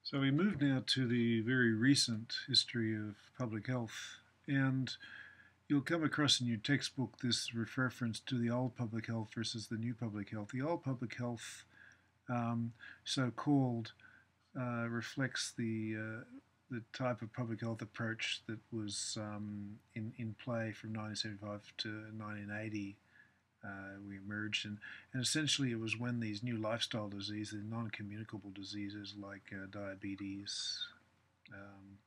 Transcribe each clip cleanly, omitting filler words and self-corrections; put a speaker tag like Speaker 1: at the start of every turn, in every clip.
Speaker 1: So we move now to the very recent history of public health, and you'll come across in your textbook this reference to the old public health versus the new public health. The old public health, um, so-called, reflects the type of public health approach that was in play from 1975 to 1980. We emerged, and essentially it was when these new lifestyle diseases, non-communicable diseases like diabetes, um,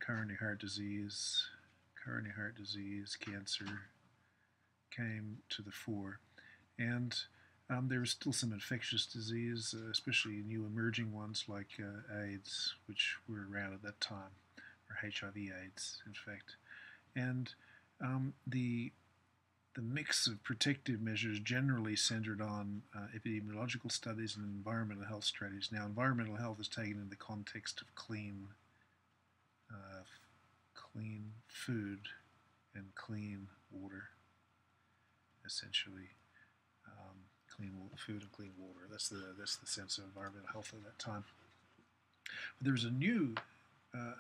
Speaker 1: coronary heart disease, cancer came to the fore. And there was still some infectious disease, especially new emerging ones like AIDS, which were around at that time, or HIV/AIDS, in fact. And the mix of protective measures generally centered on epidemiological studies and environmental health strategies. Now, environmental health is taken in the context of uh, clean food and clean water, essentially. Clean food and clean water. That's the sense of environmental health at that time. But there was a new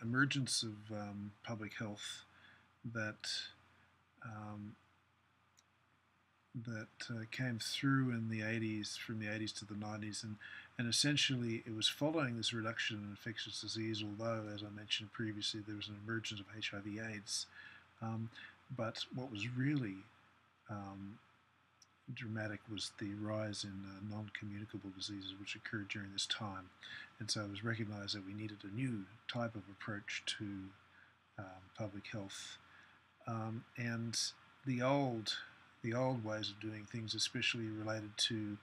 Speaker 1: emergence of public health that um, came through in the 80s, from the 80s to the 90s, and essentially it was following this reduction in infectious disease, although, as I mentioned previously, there was an emergence of HIV/AIDS. But what was really um, dramatic was the rise in non-communicable diseases which occurred during this time. And so it was recognized that we needed a new type of approach to public health. And the old ways of doing things, especially related to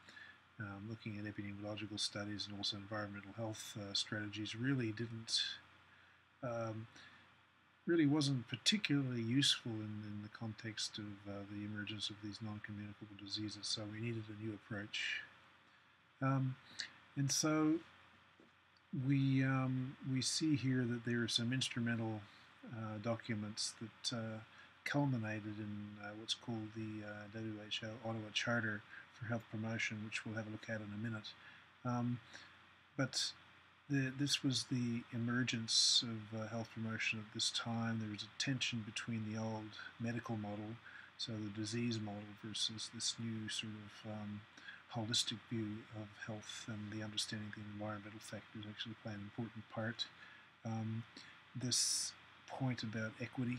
Speaker 1: looking at epidemiological studies and also environmental health strategies, um, really wasn't particularly useful in the context of the emergence of these non-communicable diseases. So we needed a new approach, um, and so we see here that there are some instrumental documents that culminated in what's called the WHO Ottawa Charter for Health Promotion, which we'll have a look at in a minute. But this was the emergence of health promotion at this time. There was a tension between the old medical model, so the disease model, versus this new sort of holistic view of health, and the understanding the environmental factors actually play an important part. This point about equity,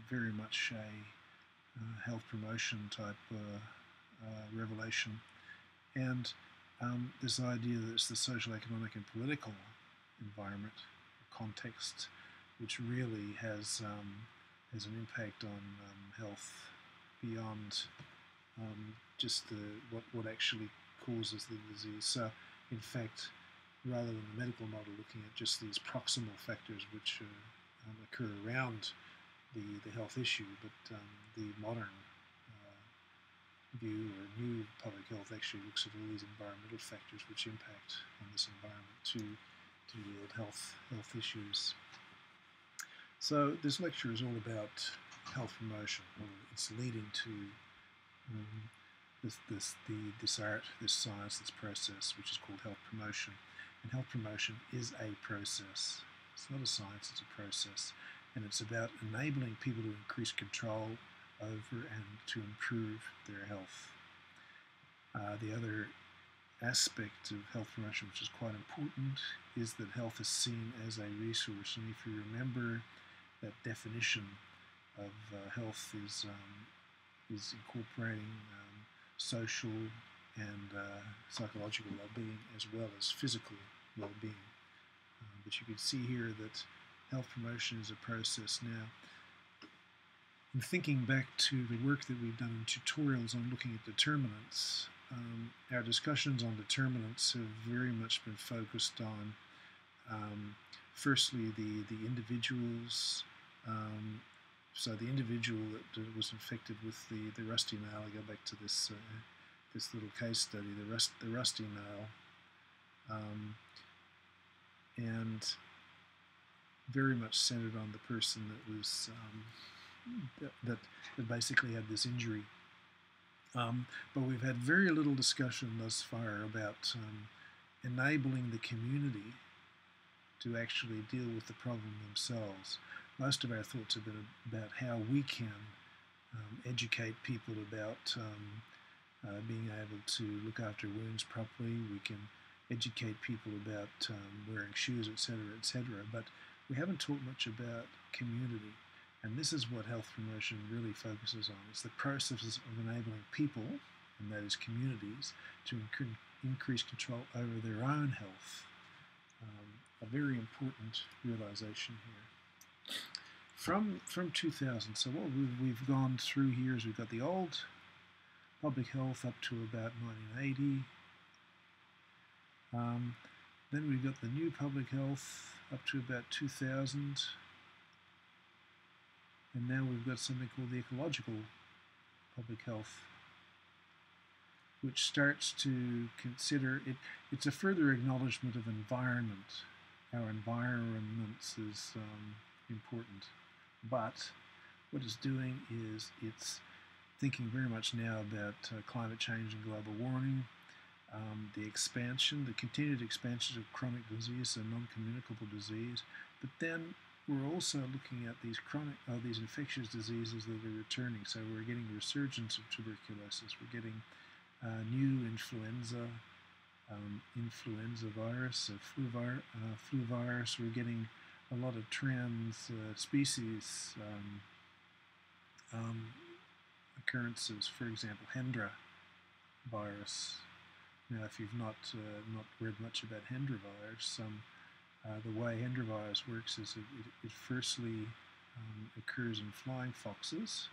Speaker 1: very much a health promotion type revelation, and this idea that it's the social, economic, and political environment, context, which really has an impact on health beyond just what actually causes the disease. So, in fact, rather than the medical model looking at just these proximal factors which occur around the health issue, but the modern view or new public health actually looks at all these environmental factors which impact on this environment to yield health issues. So this lecture is all about health promotion. Well, it's leading to this art, this science, this process, which is called health promotion. And health promotion is a process. It's not a science, it's a process. And it's about enabling people to increase control over and to improve their health. The other aspect of health promotion, which is quite important, is that health is seen as a resource. And if you remember, that definition of health is incorporating social and psychological well-being as well as physical well-being. But you can see here that health promotion is a process. Now, in thinking back to the work that we've done in tutorials on looking at determinants, our discussions on determinants have very much been focused on, firstly, the individuals. So the individual that was infected with the rusty nail. I go back to this this little case study, the rusty nail, and very much centered on the person that was that basically had this injury. But we've had very little discussion thus far about enabling the community to actually deal with the problem themselves. Most of our thoughts have been about how we can educate people about being able to look after wounds properly. We can educate people about wearing shoes, etc., etc. But we haven't talked much about community. And this is what health promotion really focuses on. It's the processes of enabling people, and that is communities, to increase control over their own health. A very important realization here. From 2000, so what we've gone through here is we've got the old public health up to about 1980. Then we've got the new public health up to about 2000. And now we've got something called the ecological public health, which starts to consider it. It's a further acknowledgement of environment. Our environments is important. But what it's doing is it's thinking very much now about climate change and global warming, the expansion, the continued expansion of chronic disease and non-communicable disease. But then we're also looking at these these infectious diseases that are returning. So we're getting resurgence of tuberculosis. We're getting new influenza virus, flu virus. We're getting a lot of trans species occurrences. For example, Hendra virus. Now, if you've not read much about Hendra virus, the way Hendra virus works is it firstly occurs in flying foxes,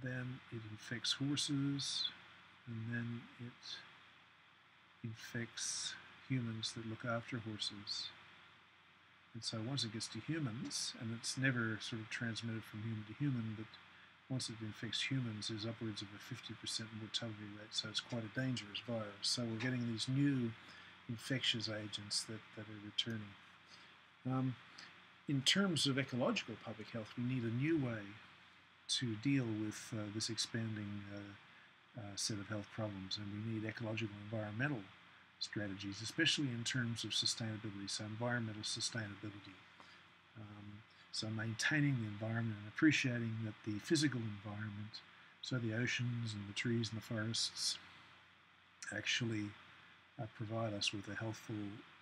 Speaker 1: then it infects horses, and then it infects humans that look after horses. And so once it gets to humans, and it's never sort of transmitted from human to human, but once it infects humans, there's upwards of a 50% mortality rate, so it's quite a dangerous virus. So we're getting these new infectious agents that are returning. In terms of ecological public health, we need a new way to deal with this expanding set of health problems, and we need ecological environmental strategies, especially in terms of sustainability, so environmental sustainability. So maintaining the environment and appreciating that the physical environment, so the oceans and the trees and the forests, actually provide us with a healthful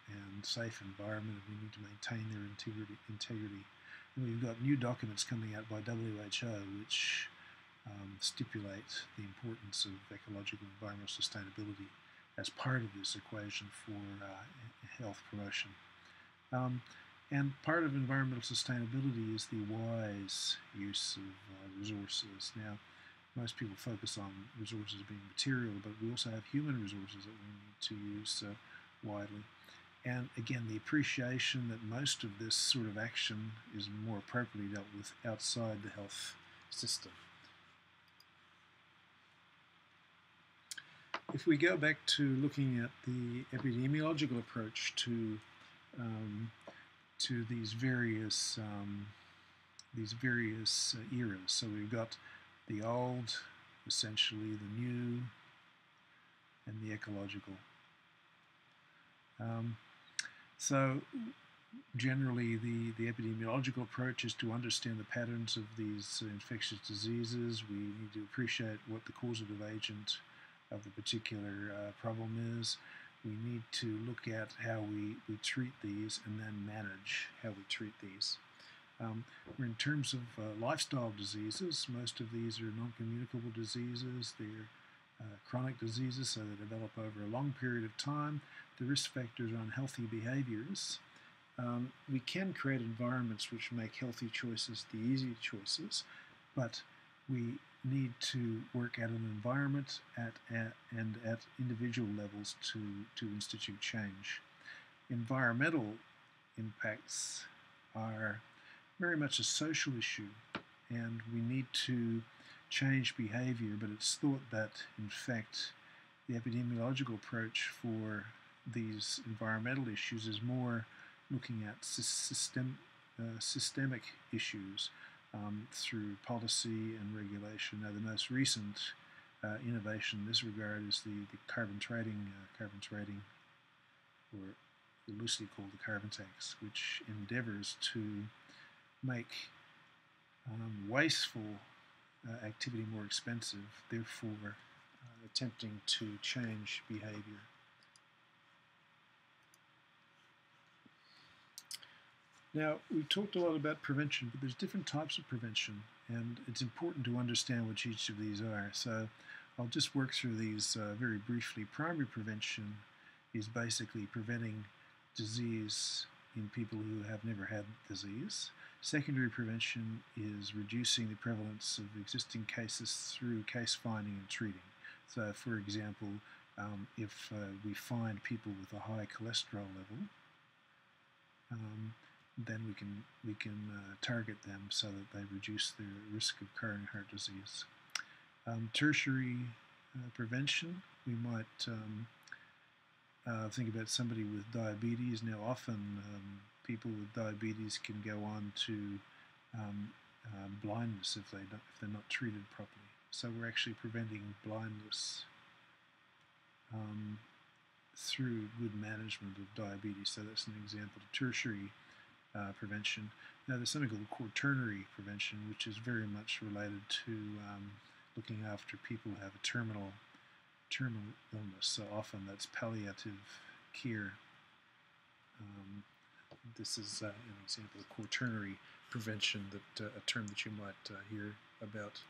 Speaker 1: and safe environment, and we need to maintain their integrity. And we've got new documents coming out by WHO which stipulate the importance of ecological and environmental sustainability as part of this equation for health promotion. And part of environmental sustainability is the wise use of resources. Now, most people focus on resources being material, but we also have human resources that we need to use widely. And again, the appreciation that most of this sort of action is more appropriately dealt with outside the health system. If we go back to looking at the epidemiological approach to these various eras, so we've got the old, essentially the new, and the ecological. So generally the epidemiological approach is to understand the patterns of these infectious diseases. We need to appreciate what the causative agent of the particular problem is. We need to look at how we treat these and then manage how we treat these. In terms of lifestyle diseases, most of these are non-communicable diseases. They're chronic diseases, so they develop over a long period of time. The risk factors are unhealthy behaviors. We can create environments which make healthy choices the easy choices, but we need to work at an environment and at individual levels to institute change. Environmental impacts are very much a social issue, and we need to change behavior, but it's thought that, in fact, the epidemiological approach for these environmental issues is more looking at systemic issues through policy and regulation. Now, the most recent innovation in this regard is the carbon trading, or loosely called the carbon tax, which endeavours to make wasteful activity more expensive, therefore attempting to change behaviour. Now, we've talked a lot about prevention, but there's different types of prevention, and it's important to understand what each of these are. So I'll just work through these very briefly. Primary prevention is basically preventing disease in people who have never had disease. Secondary prevention is reducing the prevalence of existing cases through case finding and treating. So, for example, if we find people with a high cholesterol level, then we can target them so that they reduce their risk of coronary heart disease. Tertiary prevention, we might think about somebody with diabetes. Now, often people with diabetes can go on to blindness if they're not treated properly. So we're actually preventing blindness through good management of diabetes. So that's an example of tertiary prevention. Now, there's something called quaternary prevention, which is very much related to looking after people who have a terminal illness. So often that's palliative care. This is an example of quaternary prevention, that a term that you might hear about.